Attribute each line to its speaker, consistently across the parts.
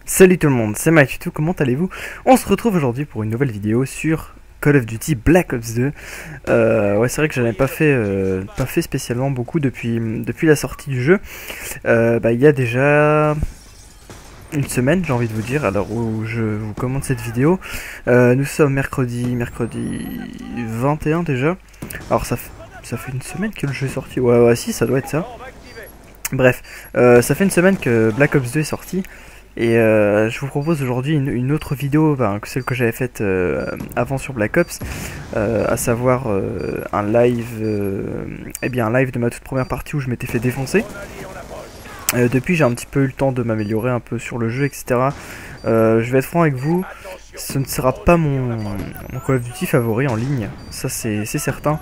Speaker 1: Salut tout le monde, c'est MikeTuto, comment allez-vous? On se retrouve aujourd'hui pour une nouvelle vidéo sur Call of Duty Black Ops 2. Ouais, c'est vrai que j'en ai pas fait spécialement beaucoup depuis la sortie du jeu. Il y a déjà une semaine, j'ai envie de vous dire, à l'heure où je vous commente cette vidéo. Nous sommes mercredi 21 déjà. Alors ça fait une semaine que le jeu est sorti. Ouais, si, ça doit être ça. Bref, ça fait une semaine que Black Ops 2 est sorti. Et je vous propose aujourd'hui une autre vidéo que celle que j'avais faite avant sur Black Ops, à savoir un live de ma toute première partie où je m'étais fait défoncer. Depuis j'ai un petit peu eu le temps de m'améliorer un peu sur le jeu, etc. Je vais être franc avec vous, ce ne sera pas mon Call of Duty favori en ligne, ça c'est certain.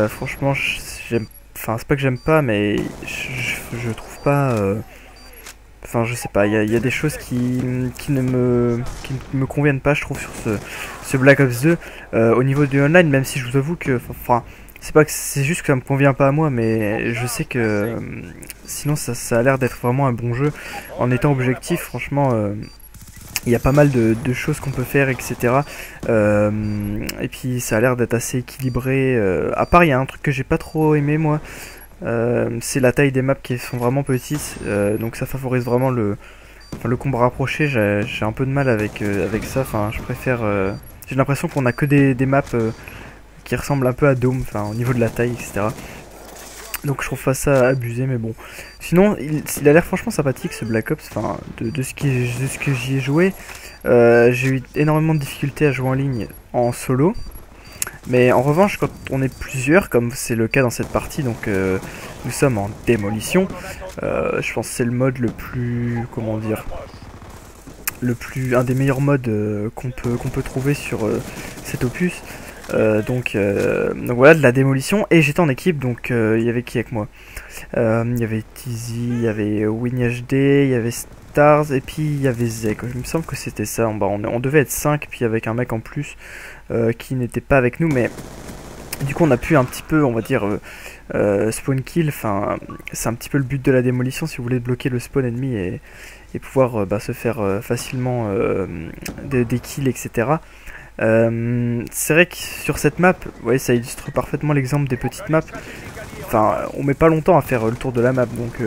Speaker 1: Franchement, j'aime, enfin c'est pas que j'aime pas, mais je trouve pas... Enfin, je sais pas, il y a des choses qui ne me conviennent pas, je trouve, sur ce Black Ops 2. Au niveau du online, même si je vous avoue que, enfin, c'est pas que c'est juste que ça me convient pas à moi, mais je sais que sinon ça a l'air d'être vraiment un bon jeu. En étant objectif, franchement, il y a pas mal de choses qu'on peut faire, etc. Et puis ça a l'air d'être assez équilibré. À part, il y a un truc que j'ai pas trop aimé, moi. C'est la taille des maps qui sont vraiment petites, donc ça favorise vraiment le combat rapproché. J'ai un peu de mal avec ça. Enfin, je préfère. J'ai l'impression qu'on a que des maps qui ressemblent un peu à Dome, enfin au niveau de la taille, etc. Donc je trouve pas ça abusé, mais bon. Sinon, il a l'air franchement sympathique ce Black Ops. Enfin, de ce que j'y ai joué, j'ai eu énormément de difficultés à jouer en ligne en solo. Mais en revanche, quand on est plusieurs, comme c'est le cas dans cette partie, donc nous sommes en démolition, je pense que c'est le mode le plus, comment dire, un des meilleurs modes qu'on peut trouver sur cet opus. Donc voilà, de la démolition, et j'étais en équipe, donc il y avait qui avec moi? Il y avait Tizi, il y avait WinHD, il y avait Stars, et puis il y avait Zek. Il me semble que c'était ça. On devait être 5, puis avec un mec en plus qui n'était pas avec nous, mais du coup on a pu un petit peu, on va dire, spawn kill. Enfin, c'est un petit peu le but de la démolition, si vous voulez bloquer le spawn ennemi et pouvoir se faire facilement des kills, etc. C'est vrai que sur cette map, ouais, ça illustre parfaitement l'exemple des petites maps. Enfin, on met pas longtemps à faire le tour de la map, donc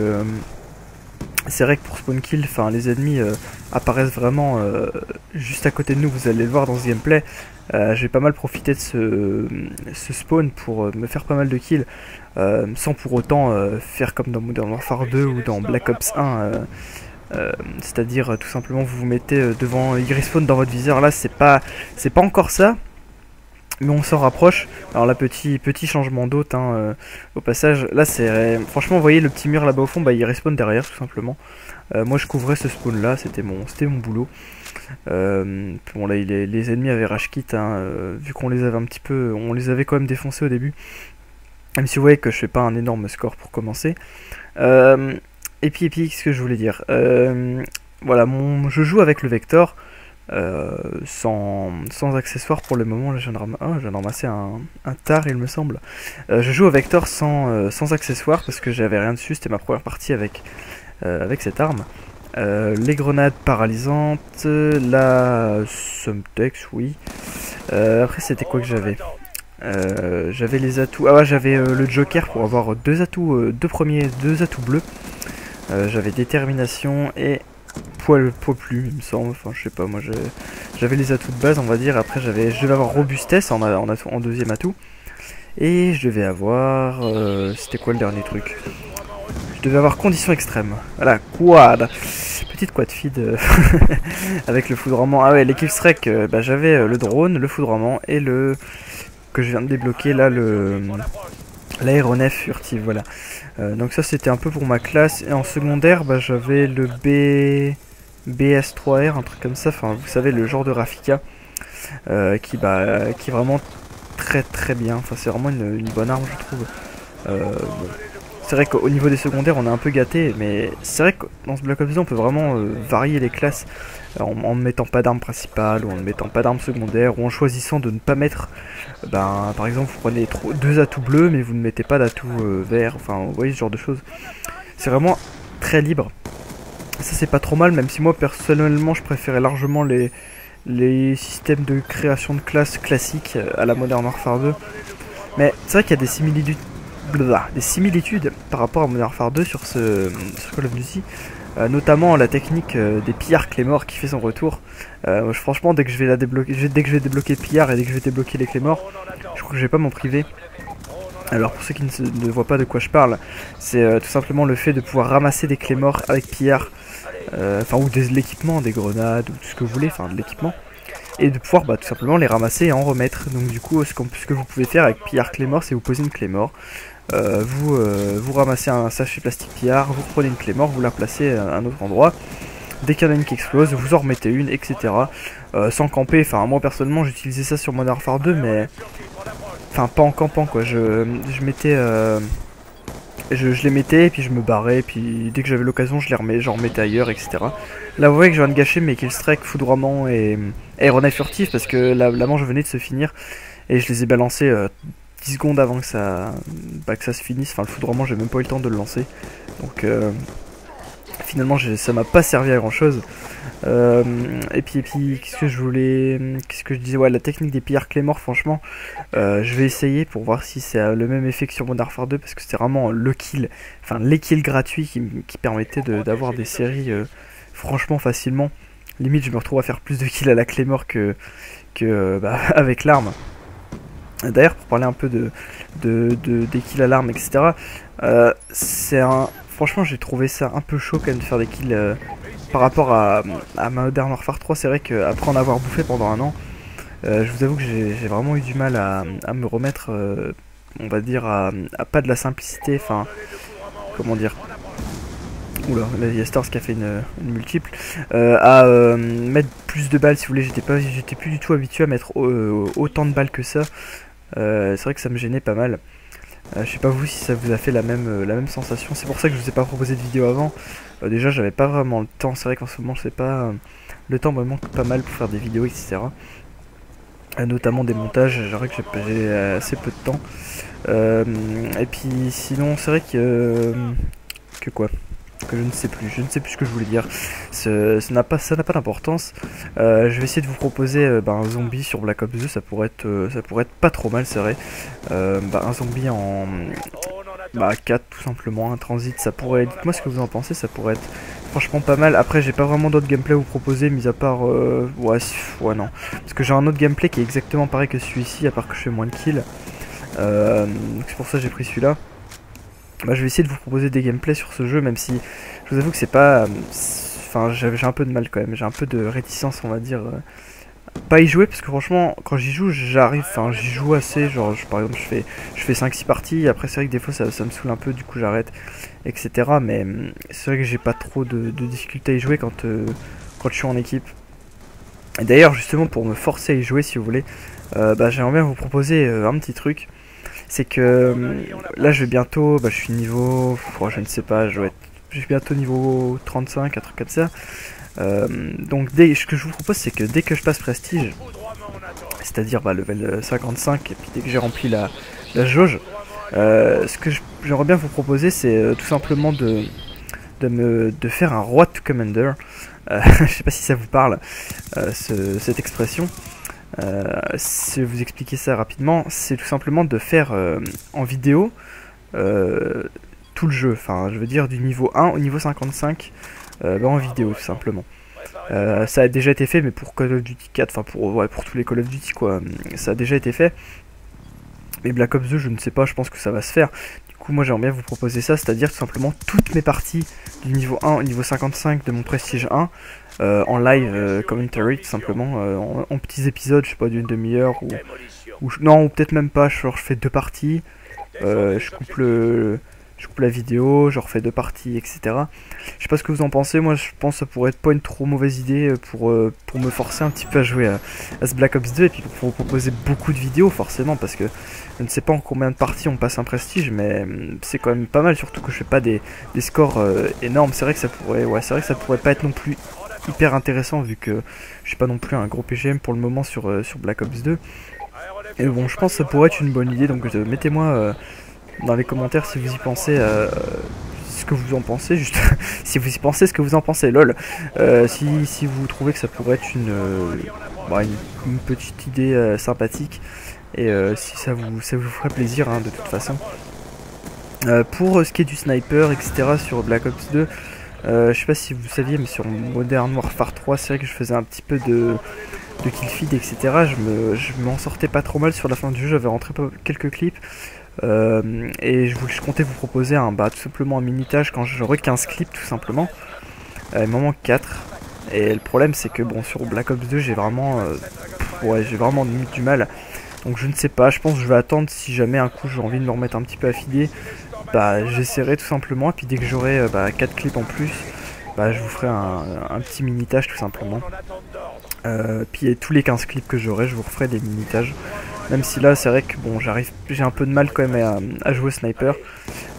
Speaker 1: c'est vrai que pour spawn kill, enfin, les ennemis apparaissent vraiment juste à côté de nous. Vous allez le voir dans ce gameplay. J'ai pas mal profité de ce spawn pour me faire pas mal de kills, sans pour autant faire comme dans Modern Warfare 2 ou dans Black Ops 1. C'est-à-dire tout simplement vous vous mettez devant, il respawn dans votre viseur. Là c'est pas encore ça, mais on s'en rapproche. Alors là, petit changement d'hôte au passage. Là c'est franchement, vous voyez le petit mur là-bas au fond, il respawn derrière tout simplement. Moi je couvrais ce spawn là, c'était mon boulot. Bon là les ennemis avaient rage quit, vu qu'on les avait on les avait quand même défoncés au début. Même si vous voyez que je fais pas un énorme score pour commencer. Et puis qu'est-ce que je voulais dire, voilà, je joue avec le Vector, sans accessoires pour le moment. Là, je viens de ramasser un tar, il me semble. Je joue au Vector sans accessoires parce que j'avais rien dessus, c'était ma première partie avec cette arme. Les grenades paralysantes, la Sumtex, oui. Après, c'était quoi que j'avais? J'avais les atouts. Ah ouais, j'avais le Joker pour avoir deux atouts, deux atouts bleus. J'avais détermination et poil plus, il me semble. Enfin, je sais pas, moi j'avais les atouts de base, on va dire. Après, je devais avoir robustesse en deuxième atout. Et je devais avoir. C'était quoi le dernier truc? Je devais avoir condition extrême. Voilà, quad. Petite quad feed avec le foudroiement. Ah ouais, l'équipe Strike, j'avais le drone, le foudroiement et le. Que je viens de débloquer là, l'aéronef furtive, voilà. Donc ça c'était un peu pour ma classe. Et en secondaire, j'avais le BS3R, un truc comme ça. Enfin, vous savez, le genre de Rafika qui est vraiment très bien. Enfin, c'est vraiment une bonne arme, je trouve. Bon. C'est vrai qu'au niveau des secondaires, on est un peu gâté, mais c'est vrai que dans ce Black Ops 2, on peut vraiment varier les classes en ne mettant pas d'armes principales, ou en ne mettant pas d'armes secondaires, ou en choisissant de ne pas mettre, par exemple, vous prenez deux atouts bleus, mais vous ne mettez pas d'atouts verts. Enfin, vous voyez ce genre de choses. C'est vraiment très libre. Ça c'est pas trop mal, même si moi personnellement je préférais largement les systèmes de création de classes classiques à la Modern Warfare 2. Mais c'est vrai qu'il y a des similitudes par rapport à Modern Warfare 2 sur Call of Duty. Notamment la technique des pillards Claymore qui fait son retour. Franchement, dès que je vais débloquer pillard et dès que je vais débloquer les Claymore, je crois que je vais pas m'en priver. Alors pour ceux qui ne voient pas de quoi je parle, c'est tout simplement le fait de pouvoir ramasser des Claymore avec pillard, ou de l'équipement, des grenades ou tout ce que vous voulez, enfin de l'équipement, et de pouvoir tout simplement les ramasser et en remettre. Donc du coup, ce que vous pouvez faire avec pillard Claymore, c'est vous poser une Claymore. Vous ramassez un sachet plastique pillard, vous reprenez une Claymore, vous la placez à un autre endroit. Dès qu'il y en a une qui explose, vous en remettez une, etc. Sans camper. Enfin, moi personnellement, j'utilisais ça sur Modern Warfare 2, mais enfin pas en campant quoi. Je mettais, je les mettais et puis je me barrais. Et puis dès que j'avais l'occasion, j'en remettais ailleurs, etc. Là, vous voyez que je viens de gâcher mes killstrike, foudroiement et aéronef furtif parce que la manche venait de se finir et je les ai balancés 10 secondes avant que ça se finisse. Enfin, le foudroiement, j'ai même pas eu le temps de le lancer. Donc, finalement, ça m'a pas servi à grand chose. Et puis qu'est-ce que je disais, ouais, la technique des pillards Claymore, franchement, je vais essayer pour voir si c'est le même effet que sur Modern Warfare 2 parce que c'était vraiment les kills gratuits qui permettaient d'avoir des séries franchement facilement. Limite, je me retrouve à faire plus de kills à la Claymore avec l'arme. D'ailleurs, pour parler un peu des kills à l'arme, etc., franchement, j'ai trouvé ça un peu chaud quand même de faire des kills par rapport à Modern Warfare 3. C'est vrai qu'après en avoir bouffé pendant un an, je vous avoue que j'ai vraiment eu du mal à me remettre, on va dire, à pas de la simplicité, enfin, comment dire. Oula, là il y a Stars qui a fait une multiple. Mettre plus de balles si vous voulez, j'étais plus du tout habitué à mettre autant de balles que ça. C'est vrai que ça me gênait pas mal. Je sais pas vous si ça vous a fait la même sensation. C'est pour ça que je vous ai pas proposé de vidéo avant. Déjà j'avais pas vraiment le temps. C'est vrai qu'en ce moment je sais pas. Le temps me manque pas mal pour faire des vidéos, etc. Notamment des montages. J'aurais que j'ai assez peu de temps. Et puis sinon c'est vrai que quoi que je ne sais plus ce que je voulais dire. Ça n'a pas d'importance. Je vais essayer de vous proposer un zombie sur Black Ops 2, ça pourrait être pas trop mal, c'est vrai. Un zombie en 4 tout simplement, un transit, ça pourrait. Dites-moi ce que vous en pensez, ça pourrait être franchement pas mal. Après, j'ai pas vraiment d'autres gameplay à vous proposer, mis à part ouais non, parce que j'ai un autre gameplay qui est exactement pareil que celui-ci, à part que je fais moins de kills. C'est pour ça que j'ai pris celui-là. Je vais essayer de vous proposer des gameplays sur ce jeu, même si je vous avoue que c'est pas. Enfin, j'ai un peu de mal quand même, j'ai un peu de réticence, on va dire. Pas y jouer, parce que franchement, quand j'y joue, j'y joue assez. Genre, par exemple, je fais 5-6 parties, après, c'est vrai que des fois ça me saoule un peu, du coup, j'arrête, etc. Mais c'est vrai que j'ai pas trop de difficulté à y jouer quand je suis en équipe. Et d'ailleurs, justement, pour me forcer à y jouer, si vous voulez, j'aimerais bien vous proposer un petit truc. C'est que là je vais bientôt, je suis niveau, je ne sais pas, je suis bientôt niveau 35, un truc comme ça. Donc ce que je vous propose, c'est que dès que je passe prestige, c'est-à-dire level 55, et puis dès que j'ai rempli la jauge, ce que j'aimerais bien vous proposer, c'est tout simplement de faire un Road to Commander. Je sais pas si ça vous parle, cette expression. Si je vais vous expliquer ça rapidement, c'est tout simplement de faire en vidéo tout le jeu, enfin je veux dire du niveau 1 au niveau 55 en vidéo tout simplement. Ça a déjà été fait, mais pour Call of Duty 4, enfin pour tous les Call of Duty quoi, ça a déjà été fait. Mais Black Ops 2, je ne sais pas, je pense que ça va se faire. Du coup, moi j'aimerais bien vous proposer ça, c'est-à-dire tout simplement toutes mes parties du niveau 1 au niveau 55 de mon Prestige 1 en live commentary, tout simplement, en petits épisodes, je sais pas, d'une demi-heure ou peut-être même pas. Je fais 2 parties, je coupe la vidéo, je refais 2 parties, etc. Je sais pas ce que vous en pensez. Moi je pense que ça pourrait être pas une trop mauvaise idée pour me forcer un petit peu à jouer à ce Black Ops 2 et puis pour vous proposer beaucoup de vidéos forcément, parce que je ne sais pas en combien de parties on passe un prestige, mais c'est quand même pas mal, surtout que je fais pas des scores énormes. C'est vrai que ça pourrait pas être non plus hyper intéressant vu que je suis pas non plus un gros PGM pour le moment sur Black Ops 2. Et bon, je pense que ça pourrait être une bonne idée, donc mettez-moi dans les commentaires si vous y pensez ce que vous en pensez, juste si vous y pensez ce que vous en pensez, lol. Si vous trouvez que ça pourrait être une petite idée sympathique, et si ça vous ferait plaisir hein, de toute façon. Pour ce qui est du sniper, etc. sur Black Ops 2, je sais pas si vous saviez, mais sur Modern Warfare 3, c'est vrai que je faisais un petit peu de kill feed, etc. Je m'en sortais pas trop mal sur la fin du jeu, j'avais rentré quelques clips. Et je comptais vous proposer tout simplement un minitage quand j'aurai 15 clips tout simplement. Il m'en manque 4. Et le problème c'est que bon sur Black Ops 2 j'ai vraiment limite du mal. Donc je ne sais pas, je pense que je vais attendre si jamais un coup j'ai envie de me remettre un petit peu à filer. J'essaierai tout simplement, et puis dès que j'aurai 4 clips en plus, je vous ferai un petit minitage tout simplement. Puis tous les 15 clips que j'aurai, je vous referai des minitages. Même si là c'est vrai que bon j'ai un peu de mal quand même à jouer au sniper.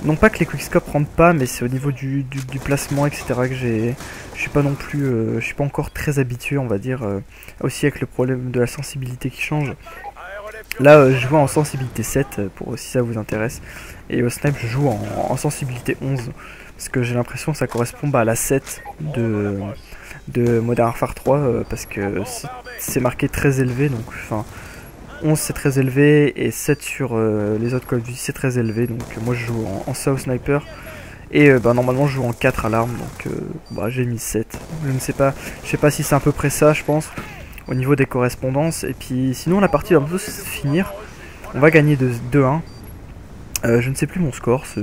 Speaker 1: Non pas que les quickscopes rentrent pas, mais c'est au niveau du placement etc que je suis pas non plus, je suis pas encore très habitué on va dire, aussi avec le problème de la sensibilité qui change. Là je joue en sensibilité 7 pour si ça vous intéresse, et au snipe je joue en sensibilité 11 parce que j'ai l'impression que ça correspond à la 7 de Modern Warfare 3 parce que c'est marqué très élevé, donc enfin 11 c'est très élevé et 7 sur les autres Call of Duty c'est très élevé, donc moi je joue en ça au sniper, et normalement je joue en 4 à l'arme, donc j'ai mis 7, je sais pas si c'est à peu près ça je pense au niveau des correspondances. Et puis sinon la partie va un peu se finir, on va gagner de 2-1. Je ne sais plus mon score, c'est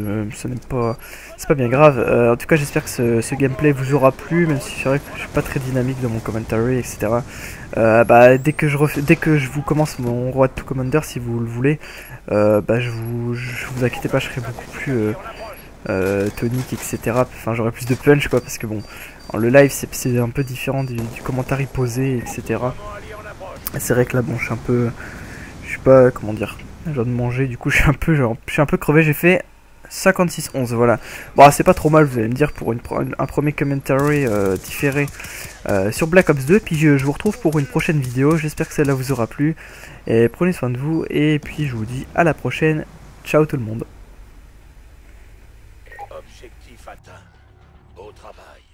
Speaker 1: pas bien grave. En tout cas j'espère que ce gameplay vous aura plu, même si c'est vrai que je suis pas très dynamique dans mon commentary, etc. Dès que je vous commence mon Road to Commander, si vous le voulez, je vous inquiétez pas, je serai beaucoup plus tonique, etc. Enfin j'aurai plus de punch quoi, parce que bon, le live c'est un peu différent du commentary posé, etc. C'est vrai que là bon je suis pas, comment dire, je viens de manger, du coup je suis un peu crevé, j'ai fait 56-11, voilà. Bon c'est pas trop mal, vous allez me dire, pour un premier commentary différé sur Black Ops 2. Puis je vous retrouve pour une prochaine vidéo, j'espère que celle-là vous aura plu, et prenez soin de vous, et puis je vous dis à la prochaine, ciao tout le monde.
Speaker 2: Objectif atteint. Beau travail.